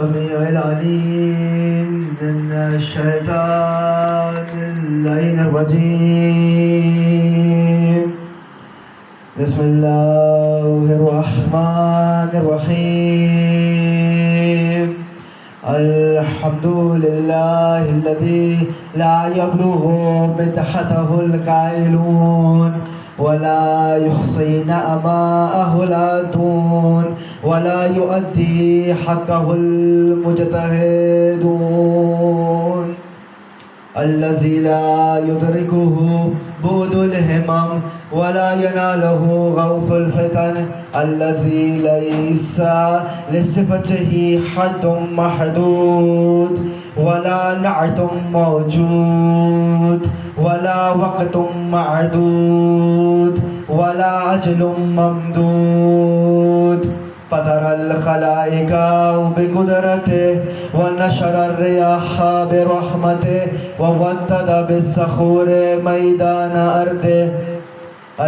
السميع العليم من الشيطان اللعين الرجيم. بسم الله الرحمن الرحيم. الحمد لله الذي لا يبلغ مدحته القائلون ولا يحصي نعماءه العادون ولا يؤدي حقه المجتهدون. الذي لا يدركه بعد الهمم ولا يناله غوث الفتن. الذي ليس لصفته حد محدود ولا نعت موجود ولا وقت معدود ولا أجل ممدود. فطر الخلائق بقدرته ونشر الرياح برحمته وودد بالصخور ميدان أرضه.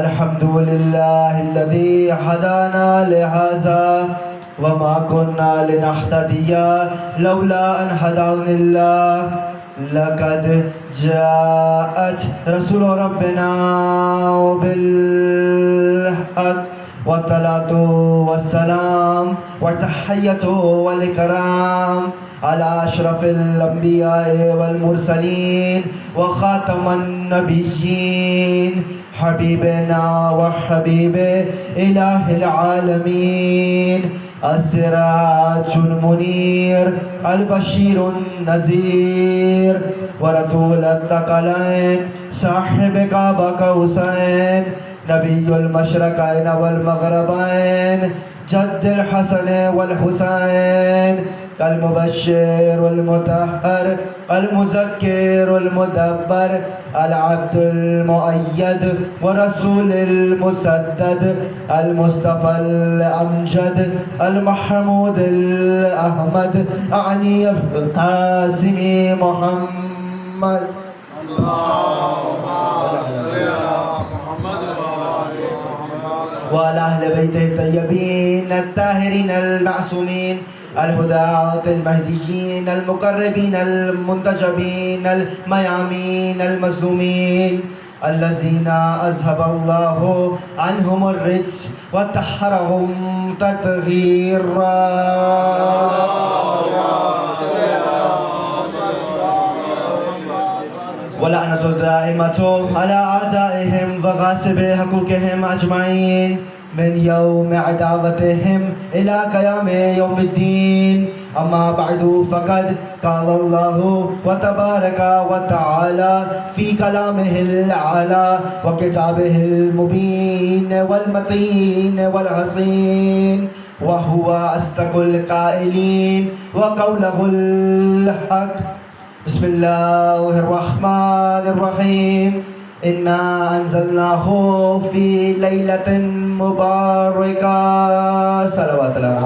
الحمد لله الذي هدانا لهذا وما كنا لنهتدي لولا أن هدانا الله. لقد جاءت رسول ربنا بالحق والصلاة والسلام والتحية والإكرام على أشرف الأنبياء والمرسلين وخاتم النبيين حبيبنا وحبيب إله العالمين. السراج المنير البشير النذير ورسول الثقلين صاحب قاب قوسين نبي المشرقين والمغربين جد الحسن والحسين المبشر والمطهر المذكر والمدبر العبد المؤيد ورسول المسدد المصطفى الأمجد المحمود الأحمد أعني القاسم محمد. وعلى أهل بيته الطيبين الطاهرين المعصومين الهداة المهديين المقربين المنتجبين الميامين المظلومين الذين أذهب الله عنهم الرجس وطهرهم تطهيرا. ولعنة الدائمة على أعدائهم وغاصب حقوقهم أجمعين من يوم عداوتهم إلى قيام يوم الدين. أما بعد فقد قال الله وتبارك وتعالى في كلامه الأعلى وكتابه المبين والمتين والحصين وهو أصدق القائلين وقوله الحق. بسم الله الرحمن الرحيم. إنا أنزلناه في ليلة مباركة. صلوات الله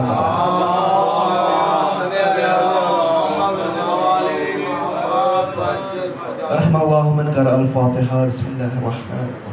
رحم الله من قرأ الفاتحة. بسم الله الرحمن الرحيم.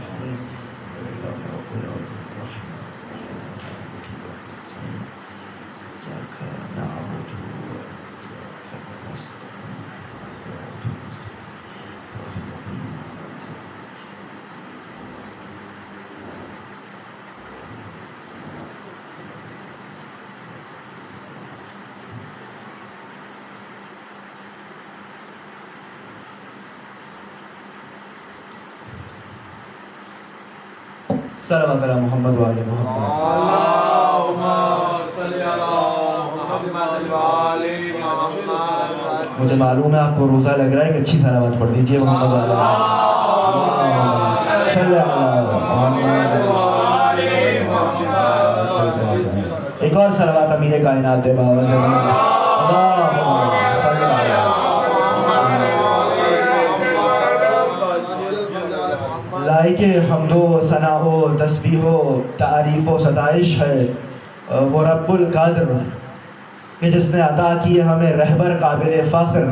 صلوات علی محمد و آل محمد. اللہم صلی علی محمد و آل محمد. مجھے معلوم ہے آپ کو روزہ لگ رہا ہے کہ اچھی صلوات پڑھ دیجئے محمد و آل محمد. صلی علی محمد و آل محمد. ایک اور صلوات امیر کائنات دے بابا سے. لائق حمد و ثنا و تسبیح و تعریف و ستائش ہے وہ رب القادر کہ جس نے عطا کی ہمیں رہبر قابل فخر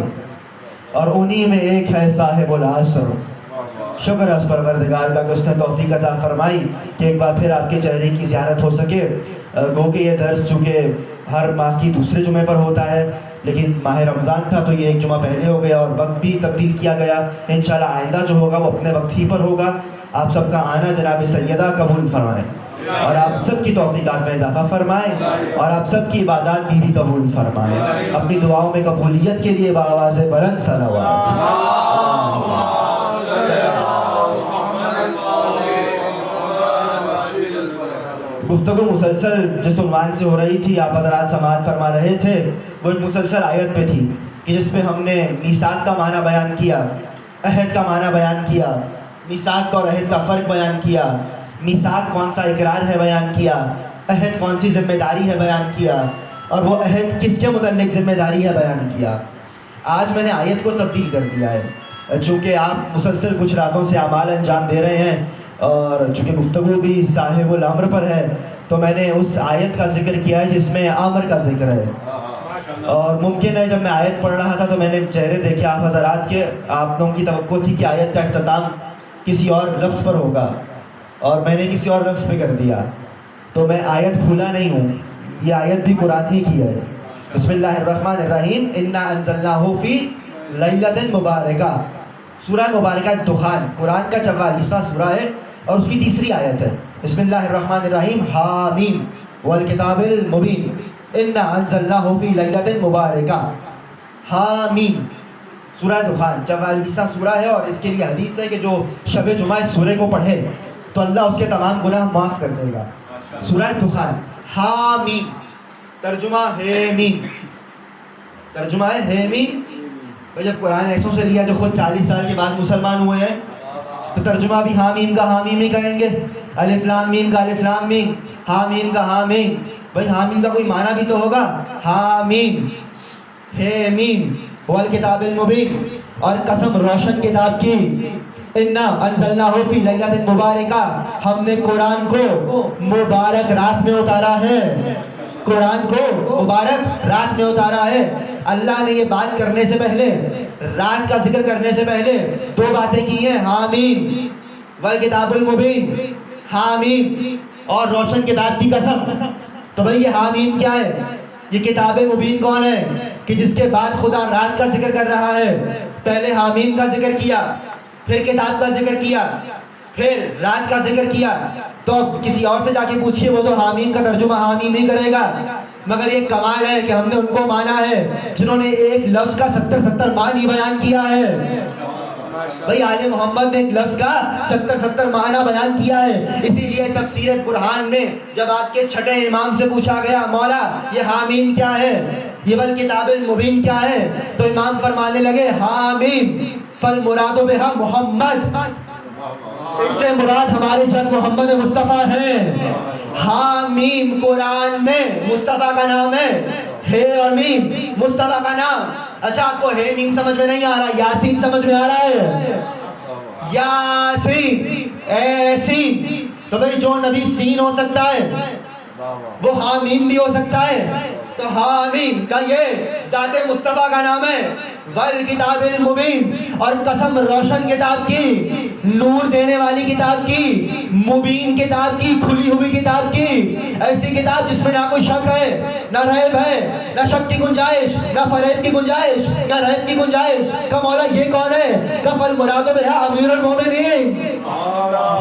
اور انہی میں ایک ہے صاحب العصر. شکر ہے اس پروردگار کا کہ اس نے توفیق عطا فرمائی کہ ایک بار پھر آپ کے چہرے کی زیارت ہو سکے. گو کہ یہ درس چونکہ ہر ماہ کی دوسرے جمعے پر ہوتا ہے لیکن ماہ رمضان تھا تو یہ ایک جمعہ پہلے ہو گیا اور وقت بھی تبدیل کیا گیا. انشاءاللہ آئندہ جو ہوگا وہ اپنے وقت ہی پر ہوگا. آپ سب کا آنا جناب سیدہ قبول فرمائیں اور آپ سب کی توفیقات میں اضافہ فرمائیں اور آپ سب کی عبادات بھی قبول فرمائیں. اپنی دعاؤں میں قبولیت کے لیے بآواز بلند صلوات. گفتگو مسلسل جس عنوان سے ہو رہی تھی آپ حضرات سماعت فرما رہے تھے وہ ایک مسلسل آیت پہ تھی کہ جس میں ہم نے میثاق کا معنی بیان کیا, عہد کا معنی بیان کیا, میثاق اور عہد کا فرق بیان کیا, میثاق کون سا اقرار ہے بیان کیا, عہد کون سی ذمہ داری ہے بیان کیا, اور وہ عہد کس کے متعلق ذمہ داری ہے بیان کیا. آج میں نے آیت کو تبدیل کر دیا ہے چونکہ آپ مسلسل کچھ راتوں سے اعمال انجام دے رہے ہیں اور چونکہ گفتگو بھی صاحب الامر پر ہے تو میں نے اس آیت کا ذکر کیا ہے جس میں آمر کا ذکر ہے. اور ممکن ہے جب میں آیت پڑھ رہا تھا تو میں نے چہرے دیکھے آپ حضرات کے, آپ لوگوں کی توقع تھی کہ آیت کا اختتام کسی اور لفظ پر ہوگا اور میں نے کسی اور لفظ پہ کر دیا. تو میں آیت بھولا نہیں ہوں, یہ آیت بھی قرآن ہی کی ہے. بسم اللہ الرحمن الرحیم. انا انزلناہ فی لیلۃ مبارکہ. سورہ مبارکہ دخان قرآن کا 44واں سورہ ہے اور اس کی تیسری آیت ہے. بسم اللہ الرحمن الرحیم. حامیم والکتاب المبین. انا انزلناہ فی لیلۃ مبارکہ. حامیم سورہ دخان 44واں سورہ ہے اور اس کے لیے حدیث ہے کہ جو شب جمعہ اس سورے کو پڑھے تو اللہ اس کے تمام گناہ معاف کر دے گا. سورہ دخان حامیم, ترجمہ ہے میم, ترجمہ ہے میم. جب قرآن ایسوں سے لیا جو خود 40 سال کے بعد مسلمان ہوئے ہیں تو ترجمہ بھی حامیم کا حامیم ہی کریں گے. الف لام میم کا الف لام میم, حامیم کا حامیم. بھائی حامیم کا کوئی معنی بھی تو ہوگا. حامیم ہے میم والکتاب المبین, اور قسم روشن کتاب کی. انا انزلناہ فی لیلۃ مبارکہ, ہم نے قرآن کو مبارک رات میں اتارا ہے. قرآن کو مبارک رات میں اتارا ہے. اللہ نے یہ بات کرنے سے پہلے, رات کا ذکر کرنے سے پہلے 2 باتیں کی ہیں. حامیم والکتاب المبین, حامیم اور روشن کتاب کی قسم. تو بھئی یہ حامیم کیا ہے؟ یہ کتاب مبین کون ہے کہ جس کے بعد خدا رات کا ذکر کر رہا ہے. پہلے حامیم کا ذکر کیا, پھر کتاب کا ذکر کیا, پھر رات کا ذکر کیا. تو اب کسی اور سے جا کے پوچھئے وہ تو حامیم کا ترجمہ حامیم ہی کرے گا. مگر یہ کمال ہے کہ ہم نے ان کو مانا ہے جنہوں نے ایک لفظ کا 70 معنی بیان کیا ہے. بھئی آل محمد نے ایک لفظ کا 70 معنی بیان کیا ہے. اسی لیے تفسیر قرآن میں جب آپ کے چھٹے امام سے پوچھا گیا مولا یہ حامیم کیا ہے, یہ والکتاب المبین کیا ہے, تو امام فرمانے لگے حامیم فالمراد بہا محمد, اس سے مراد ہمارے جد محمد مصطفیٰ ہیں. حامیم قرآن میں مصطفیٰ کا نام ہے اور میم مصطفیٰ کا نام. اچھا آپ کو ہے میم سمجھ میں نہیں آ رہا, یاسین سمجھ میں آ رہا ہے. یاسین ایسین, تو بھئی جو نبی سین ہو سکتا ہے وہ حامیم بھی ہو سکتا ہے. تو حامیم کا یہ ذات مصطفیٰ کا نام ہے. والکتاب المبین, اور قسم روشن کتاب کی, نور دینے والی کتاب کی, مبین کتاب کی, کھلی ہوئی کتاب کی. ایسی کتاب جس میں نہ کوئی شک ہے, نہ ریب ہے, نہ شک کی گنجائش, نہ فریب کی گنجائش, نہ ریب کی گنجائش. کہ مولا یہ کون ہے؟ کہ فالمراد بہا امیر المومنین,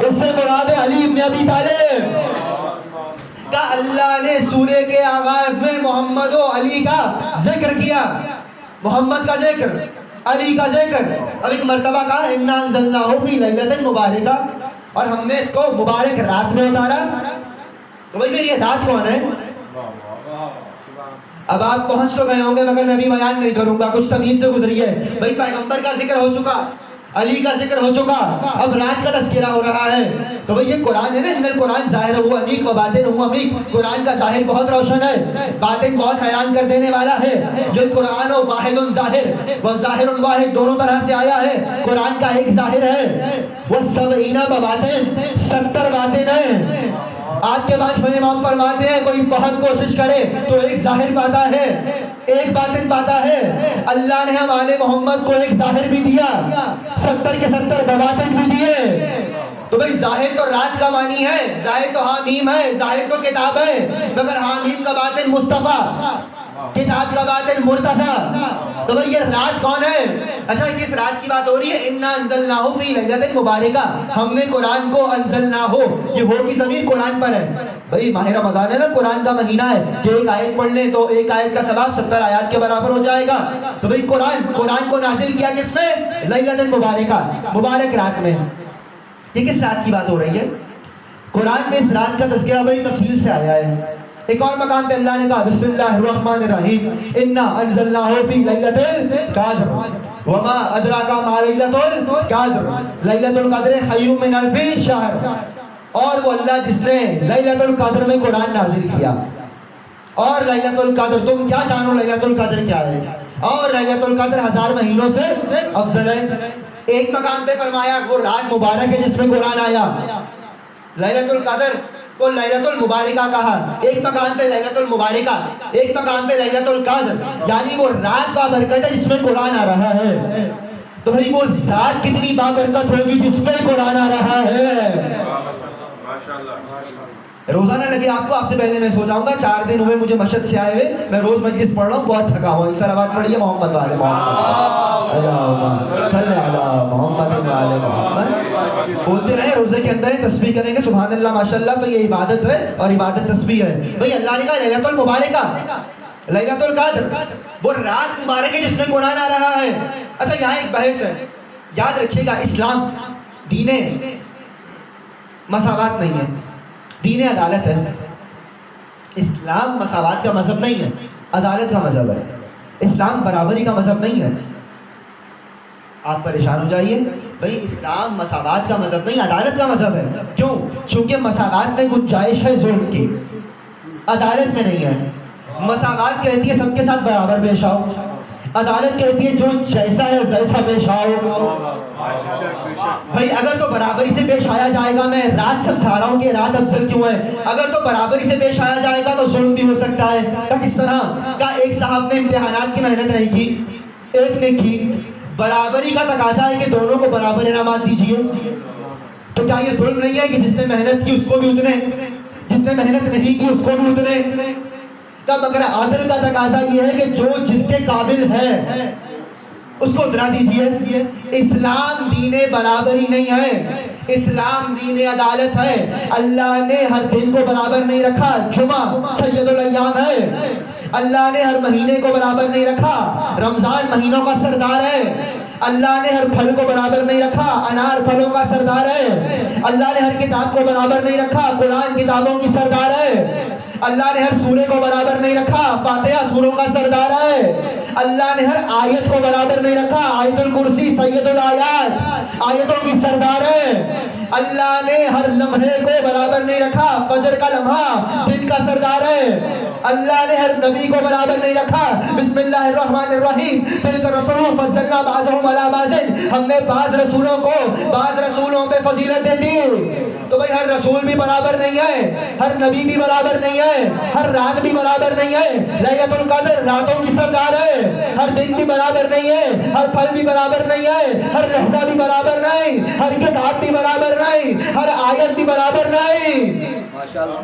اس سے مراد علی ابن ابی طالب. کہ اللہ نے سورے کے آغاز میں محمد و علی کا ذکر کیا, محمد کا ذکر, علی کا ذکر. اب ایک مرتبہ کہا انا انزلناہ فی لیلۃ مبارکہ, اور ہم نے اس کو مبارک رات میں اتارا. تو بھئی پھر یہ رات کون ہے؟ اب آپ پہنچ تو گئے ہوں گے مگر میں بھی بیان نہیں کروں گا, کچھ تمیز سے گزریے. بھئی پیغمبر کا ذکر ہو چکا, علی کا ذکر ہو چکا, اب رات کا تذکرہ ہو رہا ہے. تو بھئی یہ قرآن ہے نا, ان القرآن ظاہر ہوا انیق و باطن ہوا عمیق. قرآن کا ظاہر بہت روشن ہے, باطن بہت حیران کر دینے والا ہے. جو قرآن و واحد ظاہر و ظاہر واحد دونوں طرح سے آیا ہے. قرآن کا ایک ظاہر ہے وہ 70 بباطن, 70 باطن ہیں. آپ کے 5 امام فرماتے ہیں کوئی بہت کوشش کرے تو ایک ظاہر پاتا ہے, ایک باطن پاتا ہے. اللہ نے ہم آل محمد کو ایک ظاہر بھی دیا, 70 کے 70 بباطن بھی دیے. تو بھائی ظاہر تو رات کا معنی ہے، ظاہر تو حامیم ہے، ظاہر تو کتاب ہے، مگر حامیم کا باطن مصطفیٰ، کتاب کا باطن مرتضیٰ. تو بھائی یہ رات کون ہے؟ اچھا کس رات کی بات ہو رہی ہے؟ انا انزلناہ فی لیلۃ مبارکہ، ہم نے قرآن کو انزلناہ، یہ ہو کی ضمیر قرآن پر ہے. بھائی ماہ رمضان ہے نا، قرآن کا مہینہ ہے، کہ ایک آیت پڑھ لیں تو ایک آیت کا ثواب 70 آیات کے برابر ہو جائے گا. تو بھائی قرآن کو نازل کیا کس میں؟ لیلۃ مبارکہ، مبارک رات میں. یہ کس رات کی بات ہو رہی ہے؟ قرآن میں اس رات کا تذکرہ بڑی تفصیل سے آیا ہے. ایک اور مقام پہ اللہ نے کہا بسم اللہ الرحمن الرحیم انا انزلناہ فی لیلۃ القدر وما ادراک ما لیلۃ القدر لیلۃ القدر خیر من الف شہر. اور وہ اللہ جس نے لیلۃ القدر میں قرآن نازل کیا. اور لیلۃ القدر تم کیا جانو لیلۃ القدر کیا ہے؟ اور لیلۃ القدر 1000 مہینوں سے افضل ہے. ایک مقام پہ فرمایا وہ رات مبارک ہے جس میں قرآن آیا. لیلۃ القدر کو لیلۃ المبارکہ کہا. ایک مقام پہ لیلۃ المبارکہ، ایک مقام پہ لیلۃ القدر، یعنی وہ رات بابرکت ہے جس میں قرآن آ رہا ہے. تو بھائی وہ ذات کتنی بابرکت ہوگی جس میں قرآن آ رہا ہے. روزانہ لگے آپ کو، آپ سے پہلے میں سو جاؤں گا. 4 دن ہوئے مجھے مشہد سے آئے ہوئے، میں روز مجلس پڑھ رہا ہوں، بہت تھکا ہوا. اس طرح بات پڑھیے محمد والے محمد بولتے رہے. روزے کے اندر تسبیح کریں گے سبحان اللہ ماشاء اللہ، تو یہ عبادت ہے اور عبادت تسبیح ہے. بھائی اللہ نے کہا لیلۃ المبارکہ، لیلۃ القدر وہ رات مبارک ہے جس میں قرآن آ رہا ہے. اچھا یہاں ایک بحث ہے، یاد رکھیے گا. اسلام دین مساوات نہیں ہے، دین عدالت ہے. اسلام مساوات کا مذہب نہیں ہے، عدالت کا مذہب ہے. اسلام برابری کا مذہب نہیں ہے. آپ پریشان ہو جائیے، بھئی اسلام مساوات کا مذہب نہیں، عدالت کا مذہب ہے. کیوں؟ چونکہ مساوات میں گنجائش ہے ظلم کی، عدالت میں نہیں ہے. مساوات کہتی ہے سب کے ساتھ برابر پیش آؤ، عدالت کہتی ہے جو جیسا ہے ویسا پیش آؤ. بھائی اگر تو برابری سے پیش آیا جائے گا، میں رات سمجھا رہا ہوں کہ رات افضل کیوں ہے. اگر تو برابری سے پیش آیا جائے گا تو ظلم بھی ہو سکتا ہے. کس طرح کا ایک صاحب نے امتحانات کی محنت نہیں کی، ایک نے کی. برابری کا تقاضا ہے کہ دونوں کو برابر انعامات دیجیے. تو کیا یہ ظلم نہیں ہے کہ جس نے محنت کی اس کو بھی اتنے، جس نے محنت نہیں کی اس کو بھی اتنے؟ مگر عادل کا تقاضا یہ ہے کہ جو جس کے قابل ہے اس کو اتنا دیجیے. اسلام دین برابری نہیں ہے، اسلام دین عدالت ہے. اللہ نے ہر دن کو برابر نہیں رکھا، جمعہ سید الایام ہے. اللہ نے ہر مہینے کو برابر نہیں رکھا، رمضان مہینوں کا سردار ہے. اللہ نے ہر پھل کو برابر نہیں رکھا، انار پھلوں کا سردار ہے. اللہ نے ہر کتاب کو برابر نہیں رکھا، قرآن کتابوں کی سردار ہے. اللہ نے ہر سورے کو برابر نہیں رکھا، فاتحہ سوروں کا سردار ہے. اللہ نے ہر آیت کو برابر نہیں رکھا، آیت الکرسی سید الآیات آیتوں کی سردار ہے. اللہ نے ہر لمحے کو برابر نہیں رکھا، فجر کا لمحہ دن کا سردار ہے. اللہ نے ہر نبی کو برابر نہیں رکھا. بسم اللہ الرحمن الرحیم تلک الرسل فضلنا بعضهم علی بعض، ہم نے بعض رسولوں کو بعض رسولوں پہ فضیلتیں دی. تو بھائی ہر رسول بھی برابر نہیں ہے، ہر نبی بھی برابر نہیں ہے، ہر رات بھی برابر نہیں ہے. لیلۃ القدر راتوں کی سردار ہے. ہر دن بھی برابر نہیں ہے، ہر پھل بھی برابر نہیں ہے، ہر لحظہ بھی برابر نہیں، ہر کتاب بھی برابر نہیں، ہر آیت بھی برابر نہیں.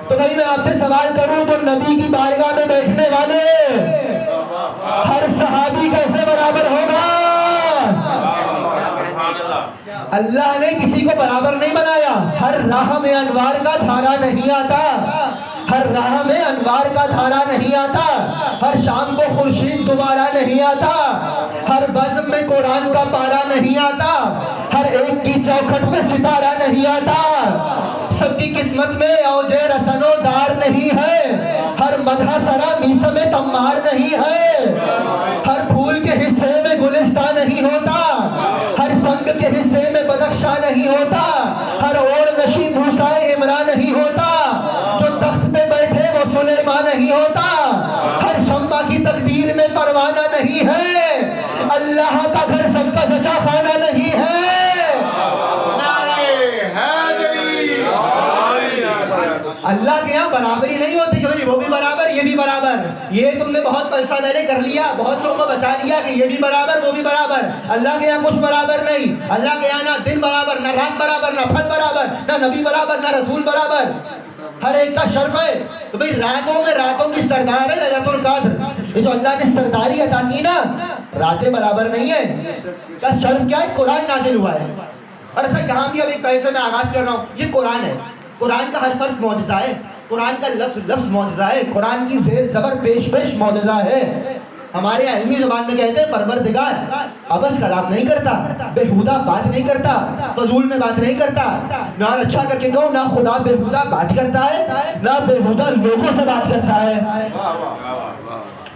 تو بھائی میں آپ سے سوال کروں تو نبی کی بارگاہ میں بیٹھنے والے ہر صحابی کیسے برابر ہوگا؟ اللہ نے کسی کو برابر نہیں بنایا. ہر راہ میں انوار کا دھارا نہیں آتا، ہر راہ میں انوار کا دھارا نہیں آتا، ہر شام کو خورشید دوبارہ نہیں آتا، ہر بزم میں قرآن کا پارا نہیں آتا، ہر ایک کی چوکھٹ میں ستارہ نہیں آتا. سب کی قسمت میں اوجے رسن و دار نہیں ہے، ہر مدح سرا میسم تمار نہیں ہے، ہر پھول کے حصے میں گلستان نہیں ہوتا، ہر سنگ کے حصے میں بدخشاں نہیں ہوتا، ہر اوڑ نشی موسیٰ عمران نہیں ہوتا، جو تخت پہ بیٹھے وہ سلیمان نہیں ہوتا، ہر شمع کی تقدیر میں پروانہ نہیں ہے، اللہ کا گھر سب کا سچا خانہ نہیں ہے. اللہ کے یہاں برابری نہیں ہوتی کہ وہ بھی برابر یہ بھی برابر. یہ تم نے بہت پیسہ میں نے کر لیا، بہت سو کو بچا لیا کہ یہ بھی برابر وہ بھی برابر. اللہ کے یہاں کچھ برابر نہیں. اللہ کے یہاں نہ دن برابر، نہ رات برابر، نہ پھل برابر، نہ نبی برابر، نہ رسول برابر. ہر ایک کا شرف ہے. تو بھئی راتوں میں راتوں کی سردار ہے لیلۃ القدر. یہ جو اللہ نے سرداری عطا کی نا، راتیں برابر نہیں ہے. کا شرف کیا ہے؟ قرآن نازل ہوا ہے. اور ایسا یہاں بھی اب ایک پیسے میں آغاز کر رہا ہوں، یہ قرآن ہے. قرآن کا ہر حرف معجزہ ہے. قرآن کا لفظ معجزہ ہے. قرآن کی زیر زبر پیش معجزہ ہے. ہمارے علمی زبان میں کہتے ہیں پروردگار عبث کلام نہیں کرتا، بےہودہ بات نہیں کرتا، فضول میں بات نہیں کرتا. نہ اچھا کر کے کہو، نہ خدا بےہودہ بات کرتا ہے، نہ بےہودہ لوگوں سے بات کرتا ہے.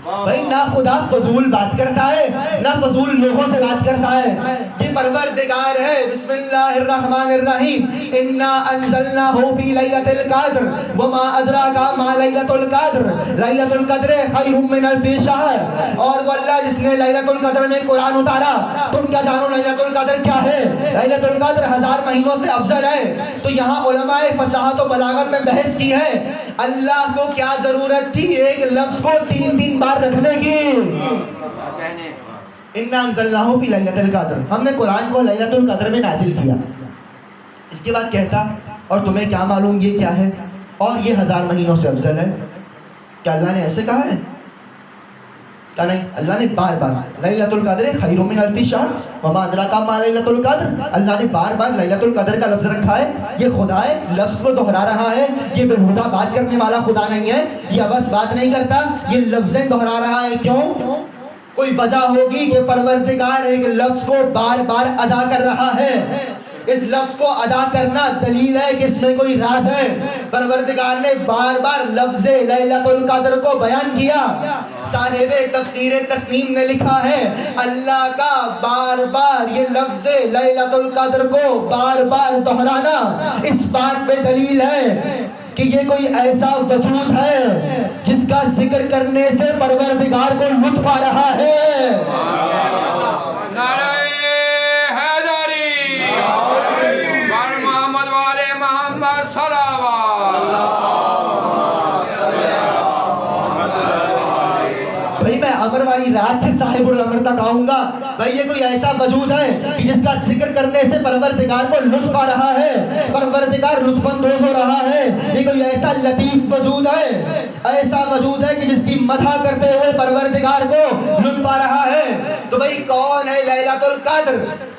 بھائی نہ خدا فضول بات کرتا ہے، نہ فضول لوگوں سے بات کرتا ہے. یہ پروردگار ہے. بسم اللہ الرحمن الرحیم. انا انزلناہ فی لیلۃ القدر وما ادراک ما لیلۃ القدر لیلۃ القدر خیر من الف شہر. اور وہ اللہ جس نے لیلۃ القدر میں قرآن اتارا. تم کیا جانو لیلۃ القدر کیا ہے؟ لیلۃ القدر 1000 مہینوں سے افضل ہے. تو یہاں علماء فصاحت و بلاغت میں بحث کی ہے اللہ کو کیا ضرورت تھی ایک لفظ کو 3 بار رکھنے کی. انا انزلناہ فی لیلۃ القدر، ہم نے قرآن کو لیلۃ القدر میں نازل کیا. اس کے بعد کہتا اور تمہیں کیا معلوم یہ کیا ہے اور یہ 1000 مہینوں سے افضل ہے. کیا اللہ نے ایسے کہا ہے؟ کیا نہیں؟ اللہ نے بار بار لیلۃ القدر خیر من الف شہر وما ادراک ما لیلۃ القدر. اللہ نے بار بار لیلۃ القدر کا لفظ رکھا ہے. یہ خدا ہے، لفظ کو دہرا رہا ہے. یہ بےہودہ بات کرنے والا خدا نہیں ہے. یہ عبث بات نہیں کرتا. یہ لفظیں دہرا رہا ہے. کیوں؟ کوئی وجہ ہوگی کہ پروردگار ایک لفظ کو بار بار ادا کر رہا ہے. اس لفظ کو ادا کرنا دلیل ہے کہ اس میں کوئی راز ہے. پروردگار نے بار بار لفظ لیلۃ القدر کو بیان کیا. صاحب تفسیر تسنیم نے لکھا ہے اللہ کا بار بار یہ لفظ لیلۃ القدر کو بار بار دہرانا اس بات پہ دلیل ہے کہ یہ کوئی ایسا وجود ہے جس کا ذکر کرنے سے پروردگار کو لطف آ رہا ہے. نعرہ حیدری بر محمد والے محمد صلوات. بھائی میں امر والی رات سے صاحب الامر تک آؤں گا. بھائی یہ کوئی ایسا وجود ہے کہ جس کا ذکر کرنے سے پروردگار کو لطف آ رہا ہے، پروردگار لطف اندوز ہو رہا ہے. یہ کوئی ایسا لطیف وجود ہے، ایسا وجود ہے کہ جس کی مدح کرتے ہوئے پروردگار کو لطف آ رہا ہے. تو بھائی کون ہے لیلۃ القدر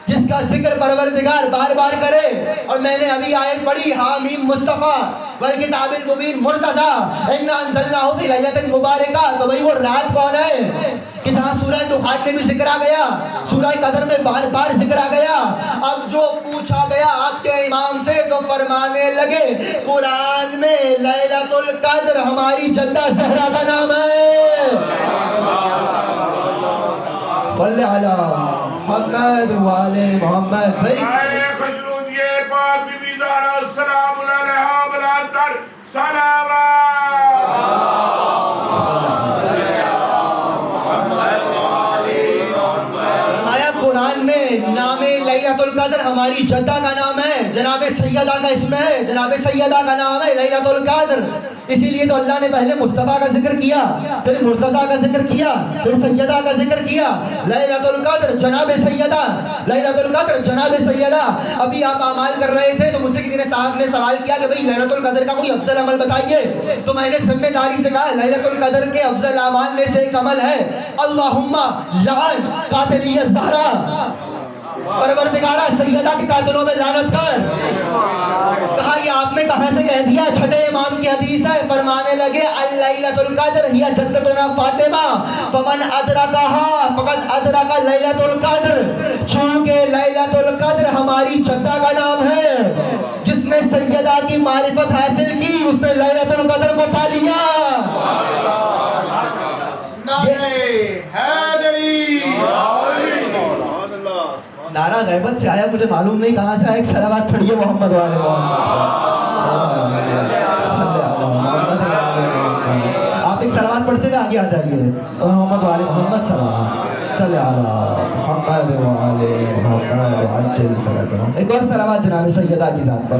جس کا ذکر پروردگار بار بار کرے؟ اور میں نے ابھی آیت پڑھی حامیم مصطفیٰ والکتاب المبین مرتضیٰ انا انزلناہ فی لیلۃ مبارکہ. تو بھائی وہ رات کون ہے کہ جہاں سورہ دخان میں بھی ذکر آ گیا، سورہ قدر میں بار بار ذکر آ گیا. اب جو پوچھا گیا آپ کے امام سے تو فرمانے لگے قرآن میں لیلۃ القدر ہماری جدہ زہرا کا نام ہے. صلی علی محمد وعلی محمد. بھائی خشنود یہ پاک بی بی زہرا السلام علیہا بلاتر صلوات. قرآن میں نام لیلۃ القدر ہماری جدہ کا نام ہے، جناب سیدہ کا اسم ہے، جناب سیدہ کا نام ہے لیلۃ القدر. اسی لیے تو اللہ نے پہلے مصطفیٰ کا ذکر کیا، پھر مرتضیٰ کا ذکر کیا، پھر سیدہ کا ذکر کیا. لیلۃ القدر جناب سیدہ، لیلۃ القدر جناب سیدہ. ابھی آپ اعمال کر رہے تھے تو مجھ سے کسی نے صاحب نے سوال کیا کہ بھئی لیلۃ القدر کا کوئی افضل عمل بتائیے. تو میں نے ذمہ داری سے کہا لیلۃ القدر کے افضل اعمال میں سے ایک عمل ہے اللہم لعن قاتلی الزہرا. پروردگارہ سیدہ کے قاتلوں میں لعنت کر. کہا یہ آپ نے کہاں سے کہہ دیا؟ چھٹے امام کی حدیث ہے. فرمانے لگے اللیلۃ القدر ہی جدتنا فاطمہ فمن ادرکہا فقد ادرک لیلۃ القدر. چونکہ لیلۃ القدر ہماری جدہ کا نام ہے، جس نے سیدہ کی معرفت حاصل کی اس نے لیلۃ القدر کو پا لیا. نعرہ غیبت سے آیا، مجھے معلوم نہیں کہاں سے آیا. ایک صلوات پڑھیے محمد والے محمد. آپ ایک صلوات پڑھتے ہوئے آگے آ جائیے. محمد والے محمد صلوات صلی اللہ محمد والے محمد. ایک اور صلوات جناب سیدہ کی ذات پر.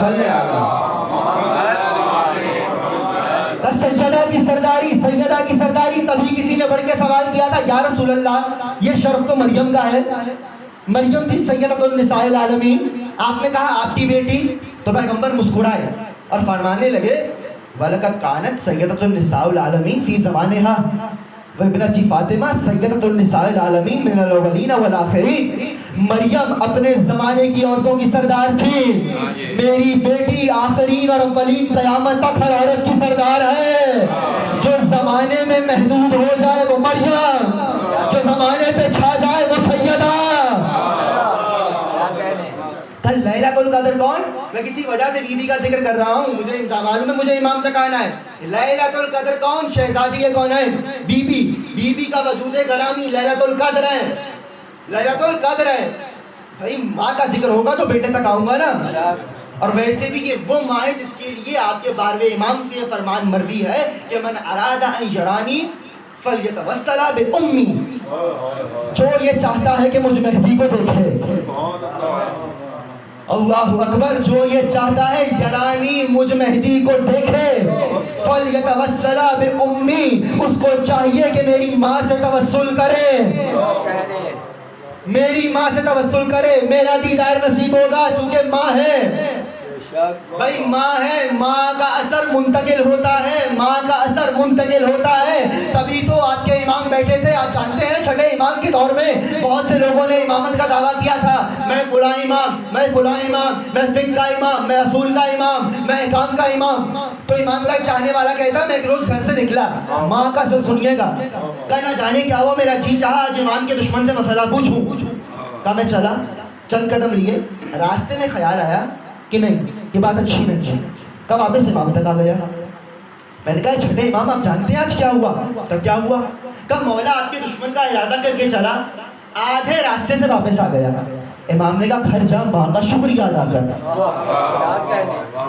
صلی سیدہ کی سرداری، سیدہ کی سرداری. تبھی کسی نے بڑھ کے سوال کیا تھا یا رسول اللہ یہ شرف تو مریم کا ہے. مریم تھی سیدۃ النساء العالمین. آپ نے کہا آپ کی بیٹی. تو پیغمبر مسکرائے اور فرمانے لگے وَلَقَدْ كَانَتْ سَيِّدَةُ النِّسَاءِ الْعَالَمِينَ فِي زَمَانِهَا وابنتی فاطمہ سیدۃ النساء العالمین من الاولین والآخرین. مریم اپنے زمانے کی عورتوں کی سردار تھی. میری بیٹی آخرین اور اولین قیامت تک ہر عورت کی سردار ہے. جو زمانے میں محدود ہو جائے وہ مریم، جو زمانے پہ چھا جائے وہ سیدہ. کل لیلۃ القدر کون؟ میں کسی وجہ سے بی بی کا ذکر کر رہا ہوں، مجھے معلوم ہے مجھے امام تک آنا ہے. لیلۃ القدر کون؟ شہزادی کون ہے؟ Be be. بی بی کا وجود گرامی لیلۃ القدر ہے. لیلۃ القدر ہے. بھائی ماں کا ذکر ہوگا تو بیٹے تک آؤں گا نا. اور ویسے بھی یہ وہ ماں ہے جس کے لیے آپ کے 12ویں امام سے یہ فرمان مروی ہے کہ من اراد ان یرانی فلیتوسل بأمی. جو یہ چاہتا ہے کہ مجھ مہدی کو دیکھے، اللہ اکبر، جو یہ چاہتا ہے یرانی مجھ مہدی کو دیکھے، فلیتوسل بأمی، اس کو چاہیے کہ میری ماں سے توسل کرے، میری ماں سے توسل کرے. میرا دیدار نصیب ہوگا چونکہ ماں ہے. بھائی ماں ہے، ماں کا اثر منتقل ہوتا ہے، ماں کا اثر منتقل ہوتا ہے. تبھی تو آپ کے امام بیٹھے تھے. آپ جانتے ہیں چھٹے امام کے دور میں بہت سے لوگوں نے امامت کا دعویٰ کیا تھا. میں فلاں امام، میں فلاں امام، میں فقہ کا امام، میں اصول کا امام، میں احکام کا امام. تو امام کا ایک چاہنے والا کہتا میں ایک روز گھر سے نکلا، ماں کا سنیے گا، کہ نہ جانے کیا ہوا میرا جی چاہا آج امام کے دشمن سے مسئلہ پوچھوں. کہا میں چلا، چند قدم لیے، راستے میں خیال آیا کہ نہیں یہ بات اچھی نہیں. کب واپس امام تک آ گیا. میں نے کہا چھٹے امام آپ جانتے ہیں آج کیا ہوا؟ تو کیا ہوا؟ کہا مولا آپ کے دشمن کا ارادہ کر کے چلا، آدھے راستے سے واپس آ گیا. امام نے کہا گھر جا ماں کا شکریہ ادا کر.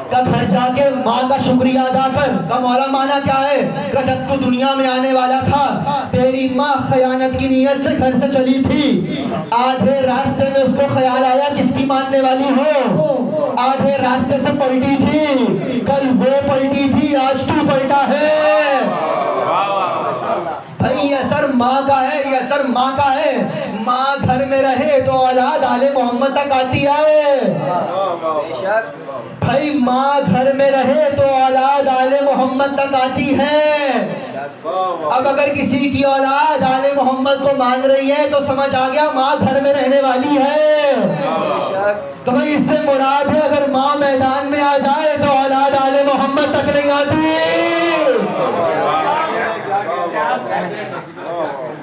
کہا گھر جا کے ماں کا شکریہ ادا کر. کہا مولا مانا کیا ہے؟ کہا جب تو دنیا میں آنے والا تھا تیری ماں خیانت کی نیت سے گھر سے چلی تھی. آدھے راستے میں اس کو خیال آیا کس کی ماننے والی ہو، آدھے راستے سے پلٹی تھی. کل وہ پلٹی تھی، آج تو پلٹا ہے. بھائی یہ اثر ماں کا ہے، یہ اثر ماں کا ہے. ماں گھر میں رہے تو اولاد آل محمد تک آتی ہے. بھائی ماں گھر میں رہے تو اولاد آل محمد تک آتی ہے. اب اگر کسی کی اولاد آل محمد کو مان رہی ہے تو سمجھ آ گیا ماں گھر میں رہنے والی ہے. تو بھائی اس سے مراد ہے اگر ماں میدان میں آ جائے تو اولاد آل محمد تک نہیں آتی.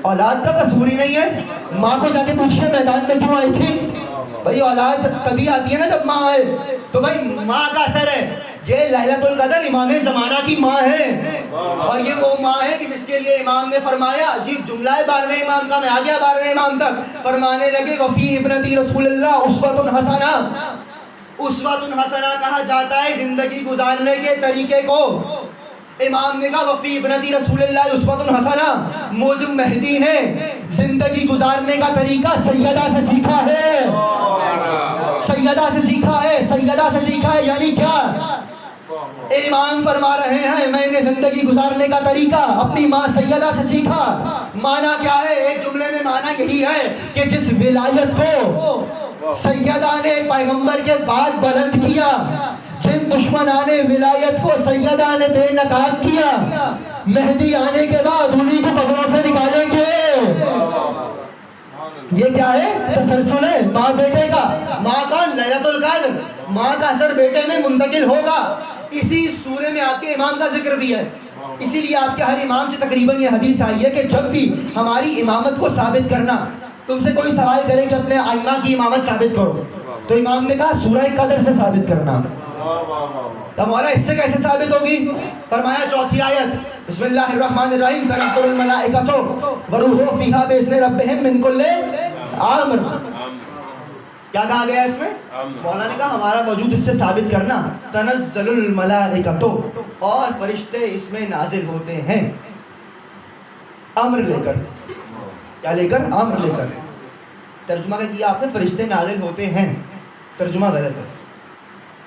اولاد کا قصور ہی نہیں ہے. ماں کو جا کے پوچھئے میدان میں کیوں آئی تھی. بھائی اولاد تبھی آتی ہے نا جب ماں آئے. تو بھائی ماں کا اثر ہے. یہ لیلۃ القدر امام زمانہ کی ماں ہے، اور یہ وہ ماں ہے کہ جس کے لیے امام نے فرمایا، عجیب جملہ ہے 12ویں امام کا. میں آ گیا 12ویں امام تک. فرمانے لگے وفی ابنتی رسول اللہ اسوۃ حسنہ. اسوۃ حسنہ کہا جاتا ہے زندگی گزارنے کے طریقے کو. امام نے کہا وفی ابنتی رسول اللہ اسوۃ حسنہ، مجھ مہدی نے زندگی گزارنے کا طریقہ سیدہ سے سیکھا ہے. سیدہ سے سیکھا ہے، سیدہ سے سیکھا ہے. یعنی کیا؟ امام فرما رہے ہیں میں نے زندگی گزارنے کا طریقہ اپنی ماں سیدہ سے سیکھا. معنی کیا ہے؟ ایک جملے میں معنی یہی ہے کہ جس ولایت کو سیدہ نے پیغمبر کے بعد بلند کیا، جن دشمنان ولایت کو سیدہ نے بے نقاب کیا، مہدی آنے کے بعد انہی کو قبروں سے نکالیں گے. یہ کیا ہے؟ تسلسل ہے ماں بیٹے کا. ماں کا لیلۃ القدر، ماں کا اثر بیٹے میں منتقل ہوگا. اسی سورے میں آپ کے امام کا ذکر بھی ہے. اسی لیے آپ کے ہر امام سے تقریباً یہ حدیث آئی ہے کہ جب بھی ہماری امامت کو ثابت کرنا، تم سے کوئی سوال کرے کہ اپنے ائمہ کی امامت ثابت کرو، تو امام نے کہا سورہ قدر سے ثابت کرنا. تو مولا اس سے کیسے ثابت ہوگی؟ فرمایا چوتھی آیت بسم اللہ الرحمن الرحیم تنزل الملائکۃ والروح فیہا باذن ربہم من کل امر. کیا کہا گیا اس میں؟ مولا نے کہا ہمارا وجود اس سے ثابت کرنا. تنزل الملائکۃ، اور فرشتے اس میں نازل ہوتے ہیں امر لے کر. کیا لے کر؟ امر لے کر. ترجمہ کیا آپ نے؟ فرشتے نازل ہوتے ہیں. ترجمہ غلط ہے.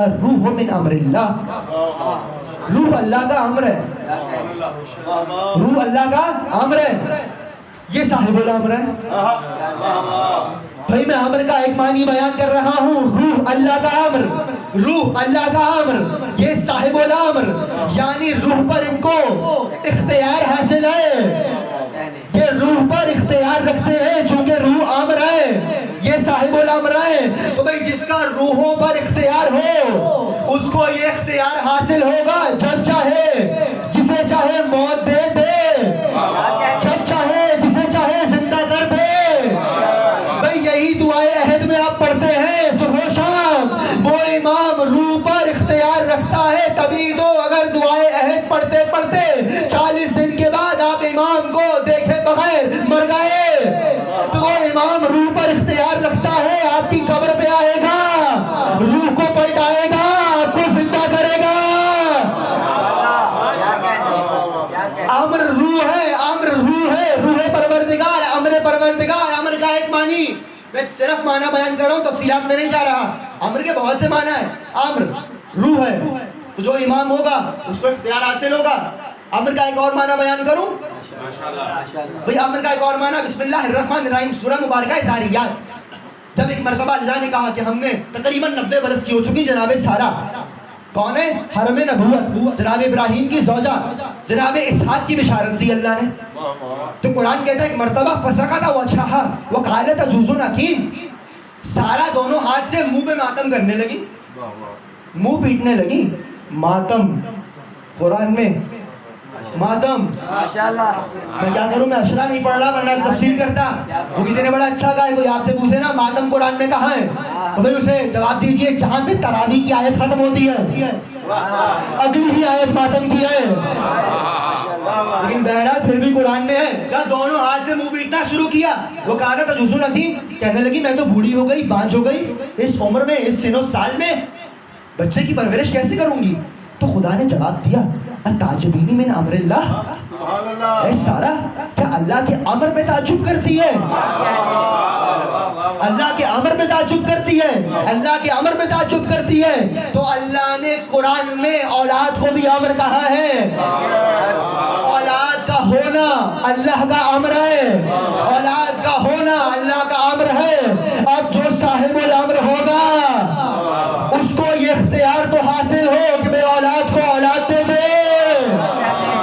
الروح من امر اللہ، روح اللہ کا امر ہے، روح اللہ کا امر ہے، یہ صاحب الامر ہے۔ بھائی میں امر کا ایک معنی بیان کر رہا ہوں، روح اللہ کا امر، روح اللہ کا امر، یہ صاحب الامر، یعنی روح پر ان کو اختیار حاصل ہے، یہ روح پر اختیار رکھتے ہیں چونکہ روح امر ہے، یہ صاحب الامر ہے۔ تو بھئی جس کا روحوں پر اختیار ہو اس کو یہ اختیار حاصل ہوگا جب چاہے جسے چاہے موت دے دے، جب چاہے جسے چاہے زندہ کر دے۔ بھئی یہی دعائے عہد میں آپ پڑھتے ہیں صبح و شام، وہ امام روح پر اختیار رکھتا ہے تبھی تو اگر دعائے عہد پڑھتے پڑھتے 40 دن کے بعد آپ امام کو دیکھے بغیر مر گئے تو وہ امام روح پر اختیار رکھتا ہے، آپ کی قبر پہ آئے گا، روح کو پلٹائے گا، آپ کو زندہ کرے گا۔ امر روح ہے، امر روح ہے، روح پروردگار، امر پروردگار۔ امر کا ایک معنی میں صرف معنی بیان کر رہا ہوں، تفصیلات میں نہیں جا رہا۔ امر کے بہت سے معنی ہیں، امر روح ہے تو جو امام ہوگا اس کو اختیار حاصل ہوگا۔ امر کا ایک اور معنی بیان کروں بھئی، امر کا ایک اور معنی بسم اللہ الرحمن الرحیم، سورہ مبارکہ ذاریات۔ جب ایک مرتبہ اللہ نے کہا کہ ہم نے تقریباً 90 برس کی ہو چکی جناب سارہ، کون ہے؟ حرم نبوت، جناب ابراہیم کی زوجہ جناب اسحاق کی بشارت دی اللہ نے۔ تو قرآن کہتا ہے ایک مرتبہ فسقط وجہہا وقالت عجوز حکیم، سارہ دونوں ہاتھ سے منہ پہ ماتم کرنے لگی، منہ پیٹنے لگی۔ ماتم قرآن میں ماتم، میں کیا کروں، میں اشرا نہیں پڑھ رہا ورنہ تفصیل کرتا۔ وہ کسی نے بڑا اچھا کہا ہے، کوئی آپ سے پوچھے نا ماتم قرآن میں کہاں ہے تو بھئی اسے جواب دیجئے جہاں پہ تراویح کی آیت ختم ہوتی ہے اگلی ہی آیت ماتم کی ہے، لیکن بہرحال پھر بھی قرآن میں ہے۔ کیا دونوں ہاتھ سے منہ پیٹنا شروع کیا، وہ کہا تھا جزو نتیم، کہنے لگی میں تو بوڑھی ہو گئی، بانجھ ہو گئی، اس عمر میں اس سن و سال میں بچے کی پرورش کیسے کروں گی؟ تو خدا نے جواب دیا اتعجبینی من امر اللہ، اے سارہ کیا اللہ کے امر پہ تعجب کرتی ہے؟ اللہ کے امر پہ تعجب کرتی ہے، اللہ کے امر پہ تعجب کرتی ہے۔ تو اللہ نے قرآن میں اولاد کو بھی امر کہا ہے، اولاد کا ہونا اللہ کا امر ہے، اولاد کا ہونا اللہ کا امر ہے۔ اب جو صاحب الامر ہوگا اس کو یہ اختیار تو حاصل ہو کہ میں اولاد کو اولاد دے دے۔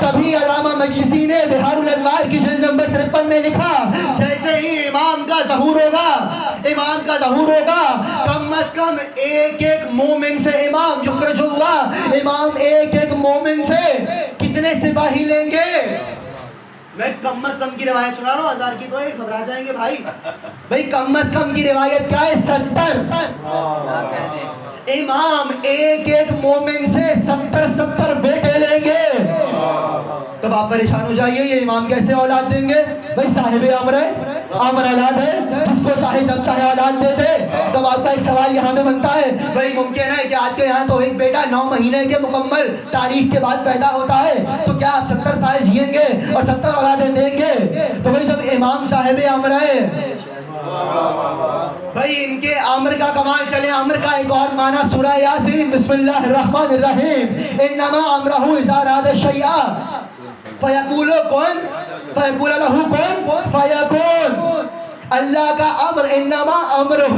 تبھی علامہ مجلسی نے بہار الانوار کی جلد نمبر 53 میں لکھا جیسے ہی امام کا ظہور ہوگا، امام کا ظہور ہوگا، کم از کم ایک ایک مومن سے امام یخرج اللہ، امام ایک ایک مومن سے کتنے سپاہی لیں گے؟ میں کم از کم کی روایت سنا رہا ہوں، 1000 کی تو ہے، گھبرا جائیں گے بھائی۔ بھائی کم از کم کی روایت کیا ہے؟ 70 امام ایک ایک مومن سے 70 بیٹے لیں گے۔ تب آپ پریشان ہو جائیے یہ امام کیسے اولاد دیں گے؟ بھائی صاحب امر ہے، امر اولاد ہے، جس کو چاہے جب چاہے اولاد دے دے۔ تب آپ کا ایک سوال یہاں پہ بنتا ہے، بھائی ممکن ہے کہ آپ کے یہاں تو ایک بیٹا 9 مہینے کے مکمل تاریخ کے بعد پیدا ہوتا ہے، تو کیا آپ 70 سال جئیں گے اور 70 اولادیں دیں گے؟ تو بھائی جب امام صاحب امر ہے، بھائی ان کے امر کا کمال چلے۔ امر کا ایک اور معنی سورہ یاسین بسم اللہ الرحمن الرحیم، انما امرہ اذا اراد شیئا فیقول کن فیقول لہ کن فیکون۔ اللہ کا امر انما امرہ،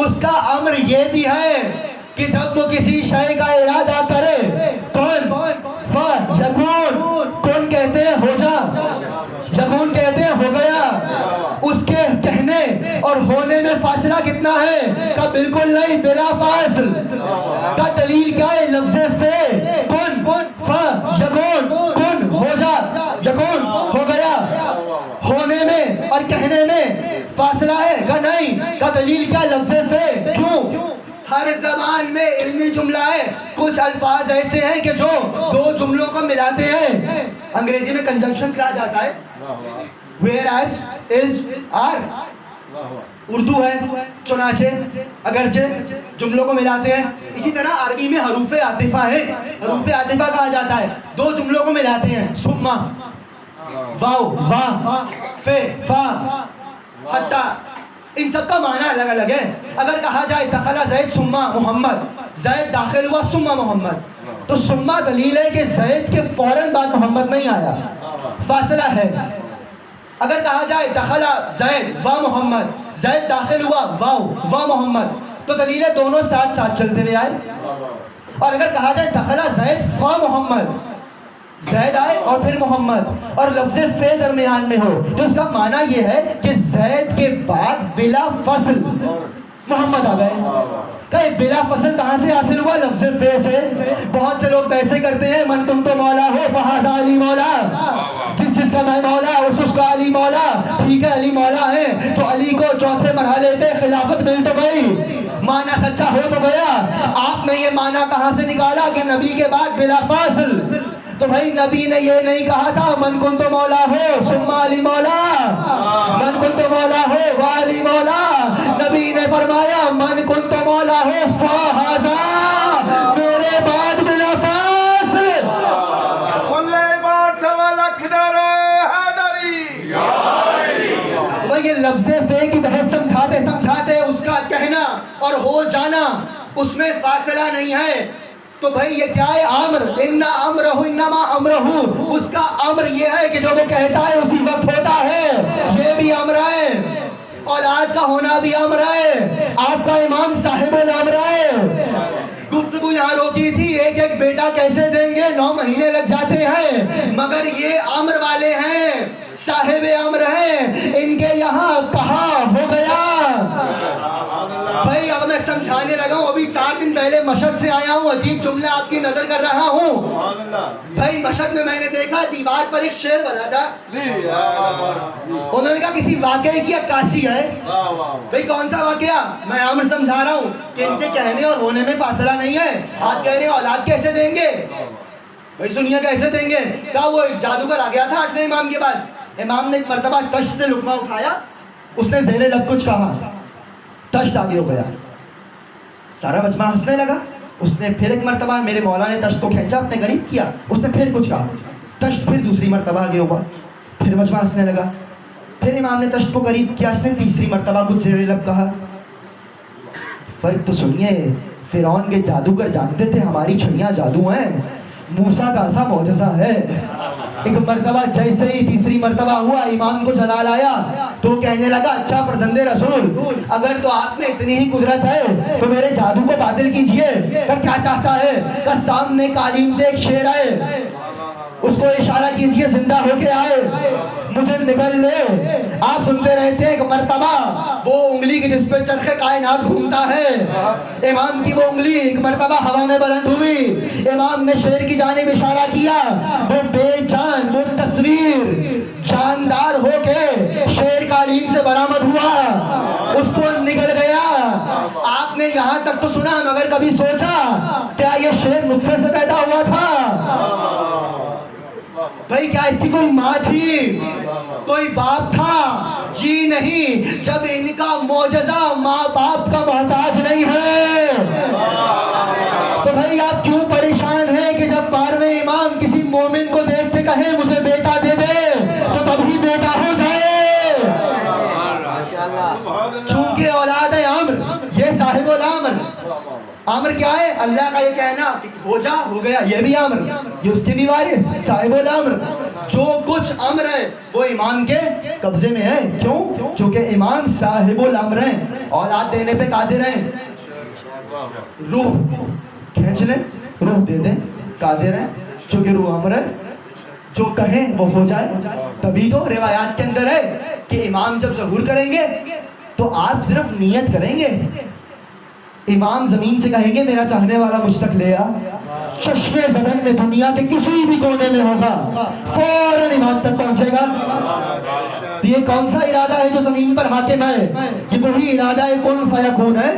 اس کا امر یہ بھی ہے کہ جب وہ کسی شے کا ارادہ کرے کن فیکون، کن کہتے ہیں ہو جا، یکون کہتے ہیں ہو گیا۔ اس کے کہنے اور ہونے میں فاصلہ کتنا ہے؟ کہ بالکل نہیں، بلا فاصل۔ کا دلیل کیا ہے؟ لفظ فے، کن یکون، کن ہو جا، یکون ہو گیا۔ ہونے میں اور کہنے میں فاصلہ ہے کہ نہیں؟ کا دلیل کیا؟ لفظ فے۔ کیوں؟ ہر زبان میں علمی جملہ ہے، کچھ الفاظ ایسے ہیں کہ جو دو جملوں کو ملاتے ہیں، انگریزی میں کنجنکشنز کہا جاتا ہے، where as is are، Urdu ہے چنانچہ اگرچہ، جملوں کو ملاتے ہیں۔ اسی طرح عربی میں حروف عاطفہ ہے، حروف عاطفہ کہا جاتا ہے، دو جملوں کو ملاتے ہیں، ثم، واو، وا، فے، فا، حتی، ان سب کا معنی الگ الگ ہے۔ اگر کہا جائے دخل زید ثم محمد زید داخل ہوا ثم محمد، تو ثم دلیل ہے کہ زید کے فوراً بعد محمد نہیں آیا، فاصلہ ہے۔ اگر کہا جائے دخل زید و محمد، زید داخل ہوا و محمد، تو دلیل ہے دونوں ساتھ ساتھ چلتے ہوئے آئے۔ اور اگر کہا جائے دخل زید و محمد، زید آئے اور پھر محمد اور لفظ فے درمیان میں ہو، تو اس کا معنی یہ ہے کہ زید کے بعد بلا فصل محمد آ گئے۔ کہ بلا فصل کہاں سے حاصل ہوا؟ لفظ فے سے۔ بہت سے لوگ ایسے کرتے ہیں من تم تو مولا ہو فہذا علی مولا، جس کا میں مولا اس کا علی مولا۔ ٹھیک ہے علی مولا ہے تو علی کو چوتھے مرحلے پہ خلافت مل تو گئی، معنی سچا ہو تو گیا۔ آپ نے یہ معنی کہاں سے نکالا کہ نبی کے بعد بلا فاصل؟ تو بھائی نبی نے یہ نہیں کہا تھا من کن تو مولا ہو ثم علی مولا، من کن تو مولا ہو والی مولا۔ نبی نے فرمایا من کن تو مولا ہو فہذا، میرے بعد بلا فاصل۔ بھائی یہ لفظ فے کی بحث سمجھاتے اس کا کہنا اور ہو جانا اس میں فاصلہ نہیں ہے۔ تو بھائی یہ کیا ہے؟ امر، انما امرہ، اس کا امر یہ ہے کہ جو وہ کہتا ہے اسی وقت ہوتا ہے، یہ بھی امر ہے۔ اولاد کا ہونا بھی امر ہے، آپ کا امام صاحب الامر ہے۔ گفتگو یہاں روکی تھی ایک ایک بیٹا کیسے دیں گے، 9 مہینے لگ جاتے ہیں، مگر یہ امر والے ہیں، صاحب امر ہیں، ان کے یہاں کہا ہو گیا۔ بھائی اب میں سمجھانے لگا ہوں، ابھی 4 دن پہلے مشہد سے آیا ہوں، عجیب جملے آپ کی نظر کر رہا ہوں۔ بھائی مشہد میں نے دیکھا دیوار پر ایک شعر بنا تھا، انہوں نے کہا کسی واقعے کی عکاسی ہے۔ بھائی کون سا واقعہ؟ میں عامر سمجھا رہا ہوں کہ ان کے کہنے اور ہونے میں فاصلہ نہیں ہے۔ آپ کہہ رہے ہیں اولاد کیسے دیں گے؟ بھائی سنیے کیسے دیں گے؟ کہا وہ جادوگر آ گیا تھا 8ویں امام کے پاس، امام نے ایک مرتبہ تشت سے لقمہ اٹھایا، اس نے زیر لب کچھ کہا، تشت آگے ہو گیا، سارا مجمع ہنسنے لگا۔ اس نے پھر ایک مرتبہ میرے مولا نے تشت کو کھینچا اپنے قریب کیا، اس نے پھر کچھ کہا، تشت پھر دوسری مرتبہ آگے ہوا، پھر مجمع ہنسنے لگا۔ پھر امام نے تشت کو قریب کیا، اس نے تیسری مرتبہ کچھ زیر لب کہا۔ فرق تو سنیے، فرعون کے جادوگر جانتے تھے ہماری چھڑیاں جادو ہیں، موسیٰ کا ایسا معجزہ ہے۔ ایک مرتبہ جیسے ہی تیسری مرتبہ ہوا، امام کو جلال آیا تو کہنے لگا اچھا فرزند رسول، اگر تو آپ میں اتنی ہی قدرت ہے تو میرے جادو کو باطل کیجئے۔ کہ کیا چاہتا ہے؟ کہ سامنے قالین پہ ایک شیر ہے، اس کو اشارہ کیجئے زندہ ہو کے آئے، مجھے نگل لے۔ آپ سنتے رہتے ہیں ایک مرتبہ وہ انگلی کی جس پہ چرخ کائنات گھومتا ہے، امام کی وہ انگلی ایک مرتبہ ہوا میں بلند ہوئی، امام نے شیر کی جانب اشارہ کیا، وہ بے جان وہ تصویر جاندار ہو کے شیر قالین سے برآمد ہوا، اس کو نگل گیا۔ آپ نے یہاں تک تو سنا مگر کبھی سوچا کیا یہ شیر نطفے سے پیدا ہوا تھا؟ بھائی کیا اس کی کوئی ماں تھی، کوئی باپ تھا؟ جی نہیں۔ جب ان کا معجزہ ماں باپ کا محتاج نہیں ہے تو بھائی آپ کیوں پریشان ہیں کہ جب 12ویں امام کسی مومن کو دیکھ کے کہے مجھے بیٹا دے دے تو تبھی بیٹا ہو جائے؟ چونکہ اولاد ہے امر، یہ صاحب الامر۔ امر کیا ہے؟ اللہ کا یہ کہنا کہ ہو جا، ہو گیا، یہ بھی امر، یہ اس کے بھی وارث صاحب الامر۔ جو کچھ امر ہے وہ امام کے قبضے میں ہے۔ کیوں؟ چونکہ امام صاحب الامر ہیں، اولاد دینے پہ قادر ہیں، روح کھینچ لیں روح دے دیں، قادر ہیں، چونکہ روح امر ہے، جو کہیں وہ ہو جائے۔ تبھی تو روایات کے اندر ہے کہ امام جب ظہور کریں گے تو آپ صرف نیت کریں گے، امام زمین سے کہیں گے میرا چاہنے والا مجھ تک لے آ، چشمے زمین میں دنیا کے کسی بھی کونے میں ہوگا فوراً امام تک پہنچے گا۔ یہ کون سا ارادہ ہے جو زمین پر حاکم ہے؟ یہ وہی ارادہ ہے کن فیکون ہے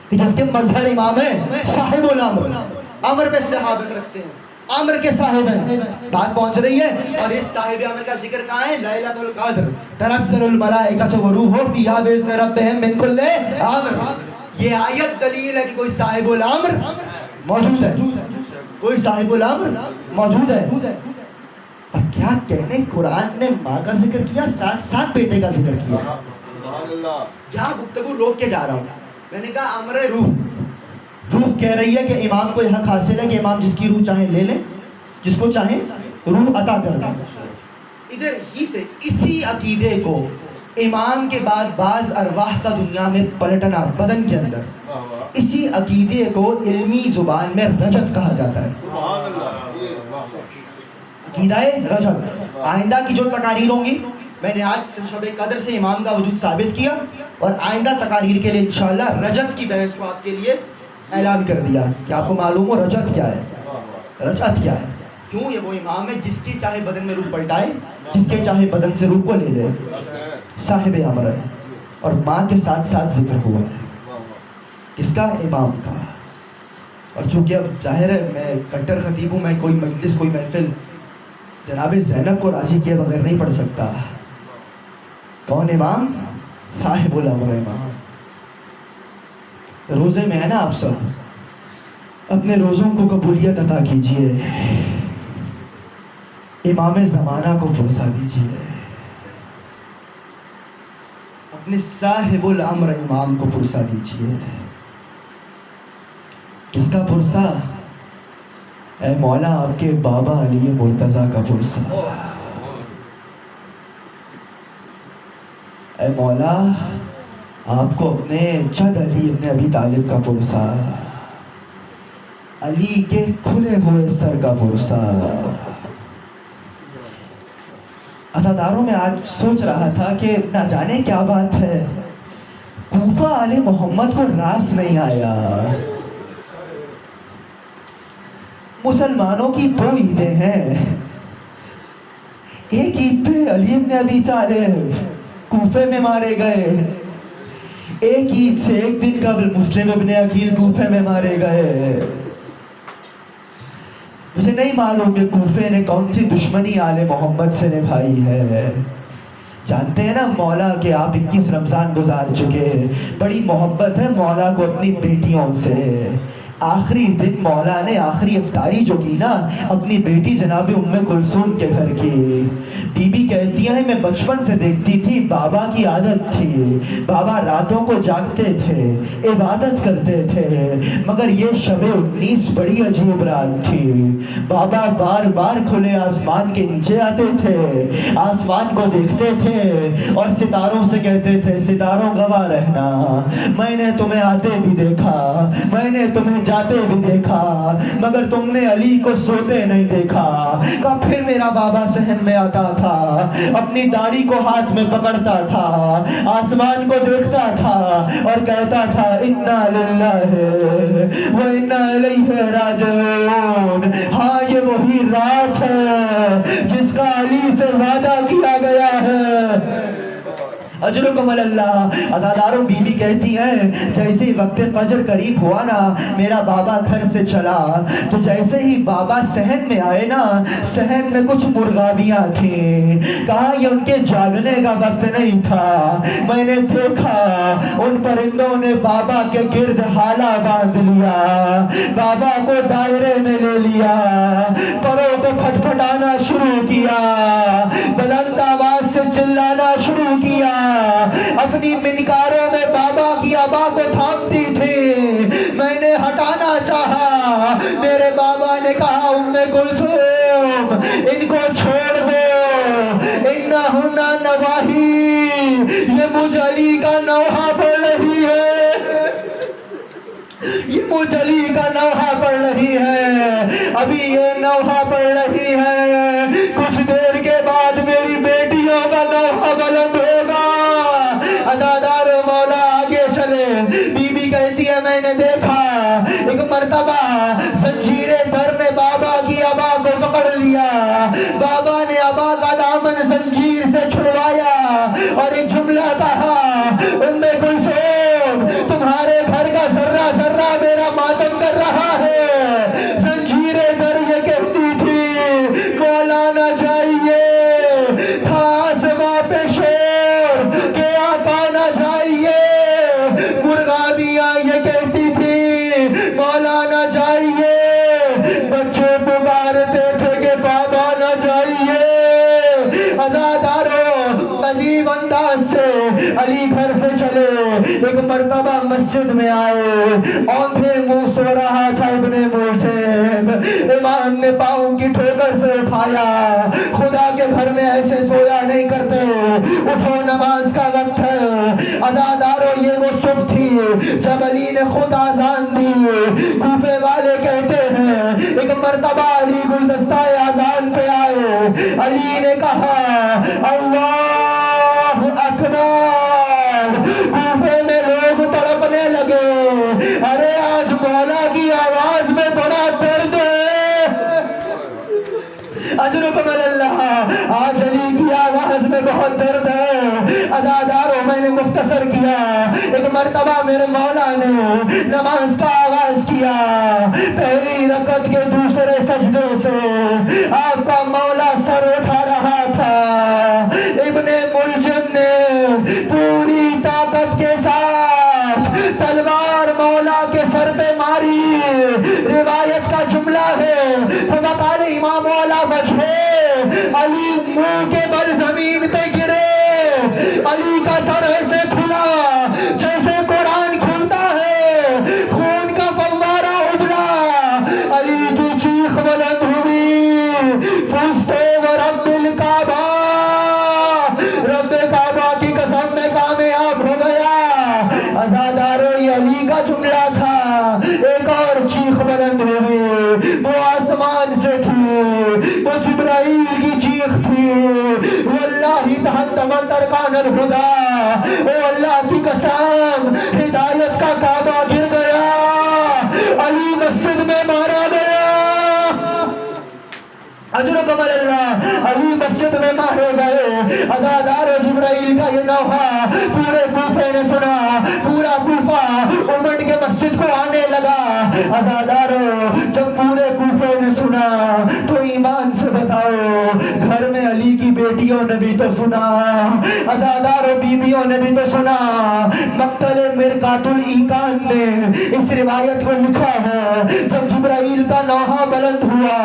کہ جس کے مظہر امام ہے صاحب الامر، امر پہ صحابت رکھتے ہیں، امر کے صاحب ہیں۔ بات پہنچ رہی ہے۔ اور اس صاحب امر کا ذکر کہاں ہے؟ لیلۃ القدر تنزل الملائکۃ والروح فیہا بإذن ربہم من کل امر۔ یہ آیت دلیل ہے کہ کوئی صاحب الامر موجود ہے، کوئی صاحب الامر موجود ہے۔ اور کیا کہنے، قرآن نے ماں کا ذکر کیا، ساتھ ساتھ بیٹے کا ذکر کیا۔ جہاں گفتگو روک کے جا رہا ہوں، میں نے کہا امر روح روح کہہ رہی ہے کہ امام کو یہ حق حاصل ہے کہ امام جس کی روح چاہے لے لیں، جس کو چاہے روح عطا کر دیں۔ ادھر ہی سے اسی عقیدے کو امام کے بعد بعض ارواح کا دنیا میں پلٹنا بدن کے اندر، اسی عقیدے کو علمی زبان میں رجت کہا جاتا ہے۔ عقیدہ رجت، آئندہ کی جو تقاریر ہوں گی، میں نے آج شب قدر سے امام کا وجود ثابت کیا، اور آئندہ تقاریر کے لیے انشاءاللہ رجت کی بحث کو آپ کے لیے اعلان کر دیا کہ آپ کو معلوم ہو رجت کیا ہے۔ رجت کیا ہے؟ کیوں؟ یہ وہ امام ہے جس کے چاہے بدن میں روح پلٹائے، جس کے چاہے بدن سے روح کو لے لے، صاحب امر ہے۔ اور ماں کے ساتھ ساتھ ذکر ہوا ہے کس کا؟ امام کا۔ اور چونکہ اب ظاہر ہے میں کٹر خطیب ہوں، میں کوئی مجلس کوئی محفل جناب زینب کو راضی کیے بغیر نہیں پڑھ سکتا۔ کون امام؟ صاحب الامر امام۔ روزے میں ہے نا آپ سب، اپنے روزوں کو قبولیت عطا کیجئے، امام زمانہ کو پرسا دیجئے، اپنے صاحب الامر امام کو پرسا دیجئے۔ کس کا پرسا؟ اے مولا آپ کے بابا علی مرتضیٰ کا پرسا۔ اے مولا آپ کو اپنے جد علی ابن ابی طالب کا پرسا، علی کے کھلے ہوئے سر کا پرسا۔ عزاداروں میں آج سوچ رہا تھا کہ نہ جانے کیا بات ہے، کوفہ آل محمد کو راس نہیں آیا۔ مسلمانوں کی دو عیدیں ہیں، ایک عید پہ علی ابن ابی طالب کوفے میں مارے گئے، ایک عید سے ایک دن قبل مسلم ابن عقیل کوفے میں مارے گئے۔ مجھے نہیں معلوم کہ کوفے نے کون سی دشمنی آل محمد سے نبھائی ہے۔ جانتے ہیں نا مولا کہ آپ 21 رمضان گزار چکے، بڑی محبت ہے مولا کو اپنی بیٹیوں سے۔ آخری دن مولا نے آخری افطاری جو کی نا اپنی بیٹی جناب ام کلثوم کے گھر کی، بی بی کہتی ہیں میں بچپن سے دیکھتی تھی، بابا کی عادت تھی، بابا راتوں کو جاگتے تھے، عبادت کرتے تھے، مگر یہ شب 19 بڑی عجیب رات تھی۔ بابا بار بار کھلے آسمان کے نیچے آتے تھے، آسمان کو دیکھتے تھے اور ستاروں سے کہتے تھے ستاروں گواہ رہنا، میں نے تمہیں آتے بھی دیکھا، میں نے تمہیں جاتے بھی دیکھا، مگر تم نے علی کو سوتے نہیں دیکھا۔ کہا پھر میرا بابا صحن میں آتا تھا، اپنی داڑھی کو ہاتھ میں پکڑتا تھا، آسمان کو دیکھتا تھا اور کہتا تھا انا للہ و انا الیہ راجعون۔ ہاں یہ وہی رات ہے جس کا علی سے وعدہ کیا گیا ہے۔ اجرکم اللہ۔ عزاداروں بی بی کہتی ہیں جیسے ہی وقت فجر قریب ہوا نا میرا بابا گھر سے چلا، تو جیسے ہی بابا صحن میں آئے نا صحن میں کچھ مرغابیاں تھیں، کہا یہ ان کے جاگنے کا وقت نہیں تھا، میں نے دیکھا ان پرندوں نے بابا کے گرد حالہ باندھ لیا، بابا کو دائرے میں لے لیا، پروں کو پھٹپھٹانا شروع کیا، بلند آواز سے چلانا شروع کیا، اپنی منکاروں میں بابا کی آبا کو تھامتی تھی۔ میں نے ہٹانا چاہا، میرے بابا نے کہا ام کلثوم ان کو چھوڑ دو، انہن نواہی، یہ مجھ علی کا نوحہ پڑھ رہی ہے، یہ مجھ علی کا نوحہ پڑھ رہی ہے، ابھی یہ نوحہ پڑھ رہی ہے، کچھ دیر کے بعد میری بیٹیوں کا نوحہ بلند ہوگا۔ عزادار مولا آگے چلے، بی بی کہتی ہے میں نے دیکھا ایک مرتبہ زنجیر در نے بابا کی آبا کو پکڑ لیا، بابا نے آبا کا دامن زنجیر سے چھڑوایا اور ایک جملہ کہا ام کلثوم تمہارے گھر کا ذرہ ذرہ میرا ماتم کر رہا ہے۔ زنجیر در یہ کہتی تھی مولانا چاہیے تھا آسماں پہ شور کہ آقا نہ چاہیے، مرغابیاں یہ کہتی تھی مولانا چاہیے، بچے پکارتے تھے کہ بابا نہ چاہیے۔ عزاداروں عجیب انداز سے علی گھر سے چلے، ایک مرتبہ مسجد میں آئے، اوندھے منہ سو رہا تھا ابن ملجم، امام نے پاؤں کی ٹھوکر سے اٹھایا، خدا کے گھر میں ایسے سویا نہیں کرتے، اٹھو نماز کا وقت ہے۔ عزادارو یہ وہ صبح تھی جب علی نے خود آزان دی۔ کوفے والے کہتے ہیں ایک مرتبہ علی گلدستہ آزان پہ آئے، علی نے کہا اللہ اکبر، کوفے میں لوگ تڑپنے لگے، ارے آج مولا کی آواز میں بڑا درد ہے، اجرکم اللہ، آج علی کی آواز میں بہت درد ہے۔ عزاداروں میں نے مختصر کیا، ایک مرتبہ میرے مولا نے نماز کا آغاز کیا، پہلی رکعت کے دوسرے سجدے سے آپ کا مولا سر اٹھا رہا تھا، ابن ملجم نے پوری طاقت کے ساتھ تلوار مولا کے سر پہ ماری، روایت کا جملہ ہے فقال امام مولا بچے، علی منہ کے بل زمین پہ گرے، علی کا سر ایسے کھلا جیسے قرآن کھلتا ہے، خون کا فوارہ ابلا، علی کی چیخ بلند ہوئی، فزتے ورب الکعبہ، رب کعبہ کی قسم میں کامیاب ہو گیا۔ عزادارو یہ علی کا جملہ تھا، ایک اور چیخ بلند ہوئی، وہ آسمان سے تھی، وہ جبرائیل کی چیخ تھی، واللہ تحتمت ارکان الہدا، او اللہ کی قسم ہدایت کا کعبہ گر گیا، علی مسجد میں مارا گیا، اجرکم اللہ، علی مسجد میں مارے گئے۔ عزادار جبرائیل کا یہ نوحہ پورے کوفے نے سنا، پورا کوفہ امٹ کے مسجد کو آنے لگا۔ عزادارو جب پورے کوفے نے سنا تو ایمان سے بتاؤ گھر میں علی کی بیٹیوں نے بھی تو سنا، عزادارو بیویوں نے بھی تو سنا۔ مقتل مرقات الایقان نے اس روایت کو لکھا ہے، جب جبرائیل کا نوحہ بلند ہوا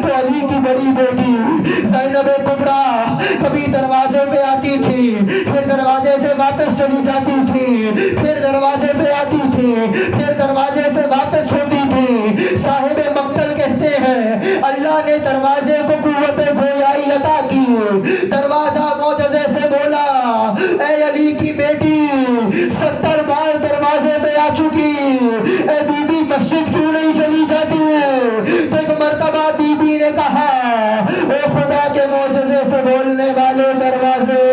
تو علی کی بڑی بیٹی زینب کبریٰ کبھی دروازے پہ آتی تھی، پھر دروازے سے واپس چلی جاتی تھی، پھر دروازے پہ آتی تھی، پھر دروازے سے واپس ہوتی تھی۔ صاحب مقتل کہتے ہیں اللہ نے دروازے کو قوت گویائی عطا کی، دروازہ معجزے سے بولا اے علی کی بیٹی 70 بار دروازے پہ آ چکی، اے بی بی مسجد کیوں نہیں چلی جاتی؟ تو ایک مرتبہ بی بی نے کہا اے خدا کے معجزے سے بولنے والے دروازے،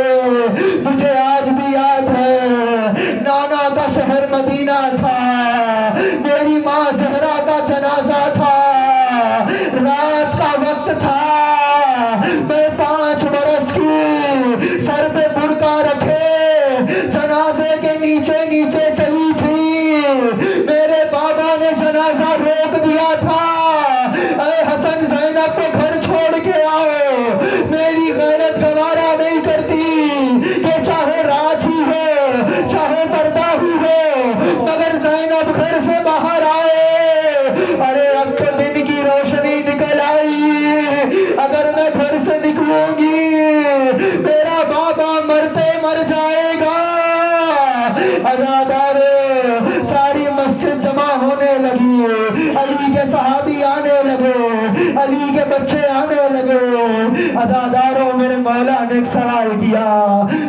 مجھے آج بھی یاد ہے نانا کا شہر مدینہ تھا، میری ماں زہرا کا جنازہ تھا، رات کا وقت تھا، میں 5 برس کی سر پہ برقع رکھے جنازے کے نیچے نیچے چلی تھی، میرے بابا نے جنازہ روک دیا تھا، اے حسن زینب کو گھر چھوڑ کے آؤ، میری غیرت گوارا نہیں کرتی کہ چاہے رات ہی ہو چاہے پردہ ہی ہو مگر زینب گھر سے باہر آئے۔ ارے اب تو دن کی روشنی نکل آئی، اگر میں گھر سے نکلوں گی میرا بابا مرتے مر جائے گا۔ عزادار ساری مسجد جمع ہونے لگی، علی کے صحابی آنے لگے، علی کے بچے آنے لگے۔ عزاداروں میرے مولا نے ایک سوال کیا،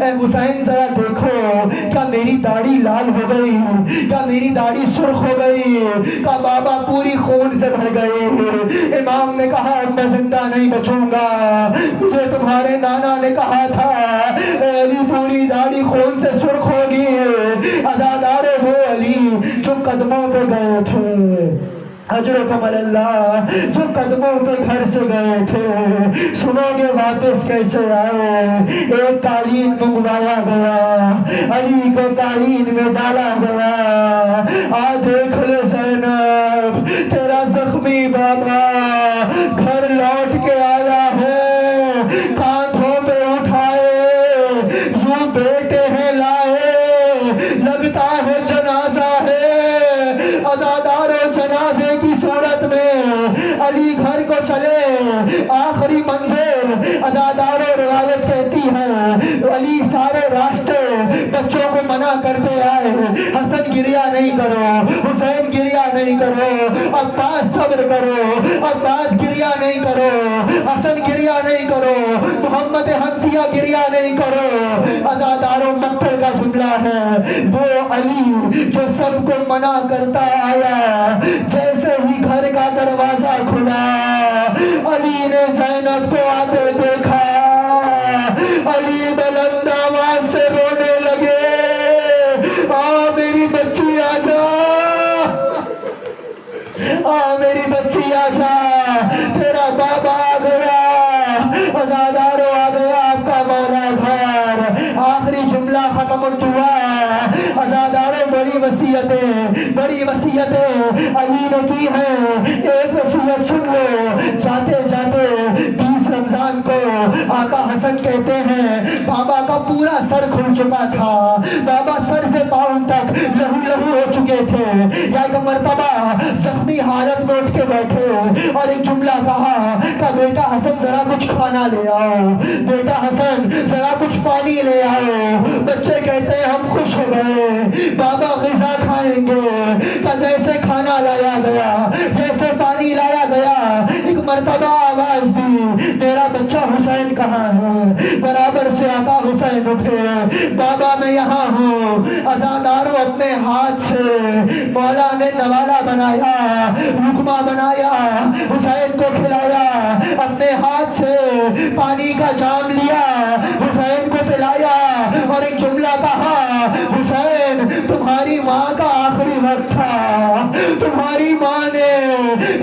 اے حسین ذرا دیکھو کیا میری داڑھی لال ہو گئی، کیا میری داڑھی سرخ ہو گئی، کیا بابا پوری خون سے بھر گئی؟ امام نے کہا میں زندہ نہیں بچوں گا، مجھے تمہارے نانا نے کہا تھا اے علی پوری داڑھی خون سے سرخ ہوگی۔ عزادارے وہ علی جو قدموں پہ گئے تھے، اجرکم اللہ، جو قدموں پہ گھر سے گئے تھے، سنو گے واپس کیسے آئے؟ ایک قالین منگوایا گیا، علی کو قالین میں ڈالا گیا، آ دیکھ لے زینب تیرا زخمی بابا گھر لوٹ کے آیا ہے، کاندھوں پہ اٹھائے یوں بیٹے ہیں لائے، لگتا ہے جنازہ ہے۔ عزاداروں جنازے کی صورت میں علی گھر کو چلے، آخری منظر عزاداروں روایت کہتی ہے علی سارے راستے بچوں کو منع کرتے آئے حسن گریا نہیں کرو، حسین گریا نہیں کرو، عباس صبر کرو، عباس گریا نہیں کرو، حسن گریا نہیں کرو، محمد حنفیہ گریا نہیں کرو۔ عزاداروں مقتل کا جملہ ہے، وہ علی جو سب کو منع کرتا آیا، جیسے ہی گھر کا دروازہ کھلا علی نے زینب کو آتے دیکھا، علی بلند آواز سے رونے لگے، میری بچی آ جا، میری بچی آ جا، تیرا بابا آ گیا، عزاداروں آ گیا آپ کا مولا گھر۔ آخری جملہ ختم ہوا، عزاداروں بڑی وصیتیں علی نے کی ہیں، ایک وصیت سن لو۔ جاتے جاتے 20 رمضان کو آقا حسن کہتے ہیں بابا کا پورا سر کھل چکا تھا، بابا سر سے پاؤں تک لہو ہو چکے تھے، یا ایک مرتبہ زخمی حالت میں اٹھ کے بیٹھے اور ایک جملہ کہا کہ بیٹا حسن ذرا کچھ کھانا لے آؤ، بیٹا حسن ذرا کچھ پانی لے آؤ۔ بچے کہتے ہیں ہم خوش ہو گئے، بابا غذا کھائیں گے، کہ جیسے کھانا لایا گیا، جیسے پانی لایا گیا، ایک مرتبہ آواز دی میرا بچہ حسین کہاں ہے؟ برابر سے آقا حسین اٹھے، بابا میں یہاں ہوں۔ عزاداروں اپنے ہاتھ سے مولا نے نوالا بنایا، لقمہ بنایا، حسین کو کھلایا، اپنے ہاتھ سے پانی کا جام لیا، حسین کو پلایا اور ایک جملہ کہا حسین تمہاری ماں کا آخری وقت تھا، تمہاری ماں نے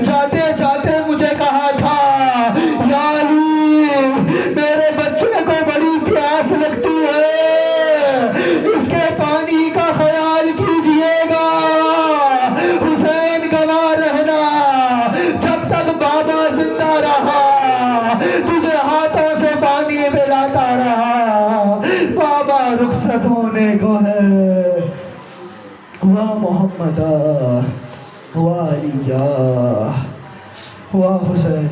جاتے جاتے مجھے کہا تھا یا علی میرے بچے کو بڑی پیاس لگتی ہے، اس کے پانی کا خیال کیجئے گا، حسین گواہ رہنا جب تک بابا زندہ رہا تجھے ہاتھوں سے پانی پلاتا رہا۔ بابا رخصت ہونے کو ہے، ہوا محمد ہوا علی ہوا حسین،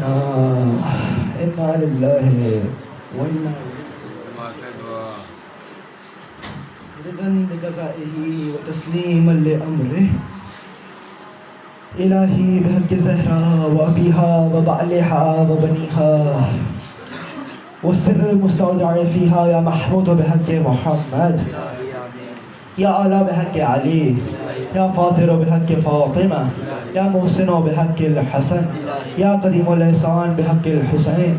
انا للہ وانا رضا بقضائه وتسلیما لامره الہی بحق زہرا وابیها وبعلها وبنیها والسر المستودع فيها یا محمود بحق محمد، یا اعلیٰ بحق علی، یا فاطر بحق فاطمہ، یا محسن بحق الحسن، یا قدیم الاحسان بحق الحسین،